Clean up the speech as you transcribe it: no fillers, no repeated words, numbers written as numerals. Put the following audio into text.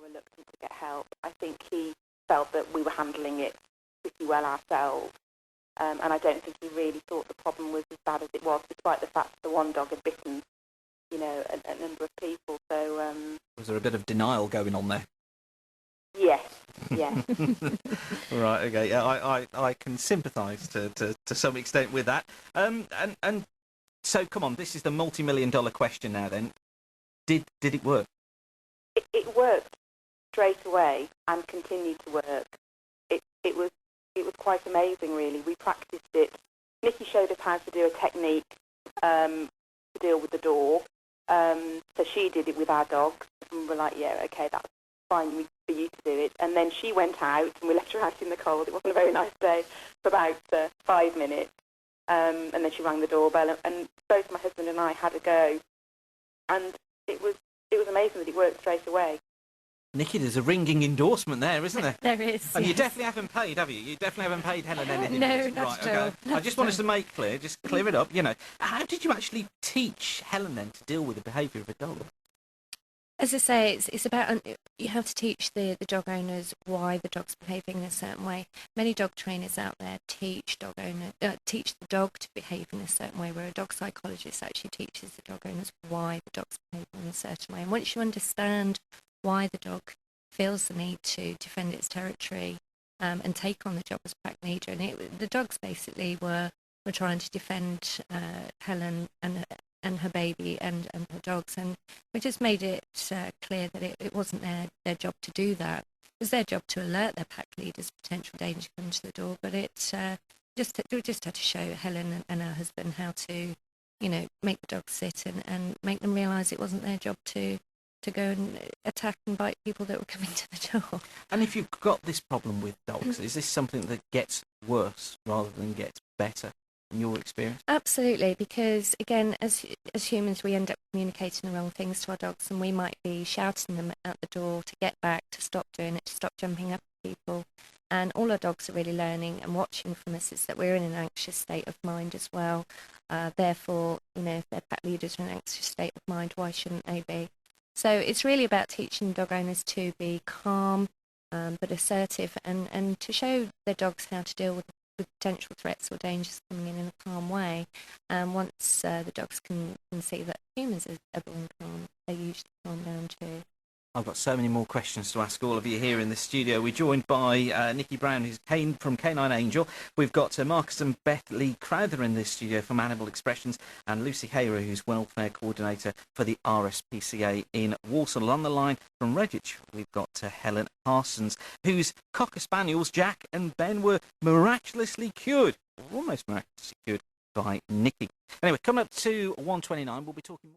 reluctant to get help. I think he felt that we were handling it pretty well ourselves, and I don't think he really thought the problem was as bad as it was, despite the fact that the one dog had bitten, a number of people. So was there a bit of denial going on there? Yes. Right. Okay. Yeah. I can sympathise to some extent with that. And so come on, this is the multi-million-dollar question now. Then, did it work? It worked straight away and continued to work. It was quite amazing, really. We practiced it. Nikki showed us how to do a technique to deal with the door. So she did it with our dogs, and we're like, yeah, okay, that's fine for you to do it. And then she went out, and we left her out in the cold. It wasn't a very nice day for about 5 minutes. And then she rang the doorbell, and both my husband and I had a go. And it was amazing that it worked straight away. Nikki, there's a ringing endorsement there, isn't there? There is. And yes. you definitely haven't paid, have you? You definitely haven't paid Helen anything. No, not right, at all. Okay. Not I just at wanted all. to make clear, just clear it up. How did you actually teach Helen then to deal with the behaviour of a dog? As I say, it's about you have to teach the dog owners why the dog's behaving in a certain way. Many dog trainers out there teach the dog to behave in a certain way, where a dog psychologist actually teaches the dog owners why the dog's behaving in a certain way. And once you understand why the dog feels the need to defend its territory and take on the job as pack leader, and the dogs basically were trying to defend Helen and her baby and her dogs, and we just made it clear that it wasn't their job to do that. It was their job to alert their pack leaders of potential danger coming to the door, but we just had to show Helen and her husband how to, make the dogs sit and make them realise it wasn't their job to go and attack and bite people that were coming to the door. And if you've got this problem with dogs, is this something that gets worse rather than gets better in your experience? Absolutely, because again, as humans, we end up communicating the wrong things to our dogs, and we might be shouting them at the door to get back, to stop doing it, to stop jumping up at people. And all our dogs are really learning and watching from us is that we're in an anxious state of mind as well. Therefore, if their pack leaders are in an anxious state of mind, why shouldn't they be? So it's really about teaching dog owners to be calm but assertive and to show their dogs how to deal with potential threats or dangers coming in a calm way. Once the dogs can see that humans are being calm, they usually calm down too. I've got so many more questions to ask all of you here in the studio. We're joined by Nikki Brown, who's from Canine Angel. We've got Marcus and Beth Lee Crowther in this studio from Animal Expressions, and Lucy Hayrer, who's Welfare Coordinator for the RSPCA in Walsall. On the line from Redditch, we've got Helen Parsons, whose Cocker Spaniels, Jack and Ben, were miraculously cured, almost miraculously cured, by Nikki. Anyway, coming up to 1:29, we'll be talking more.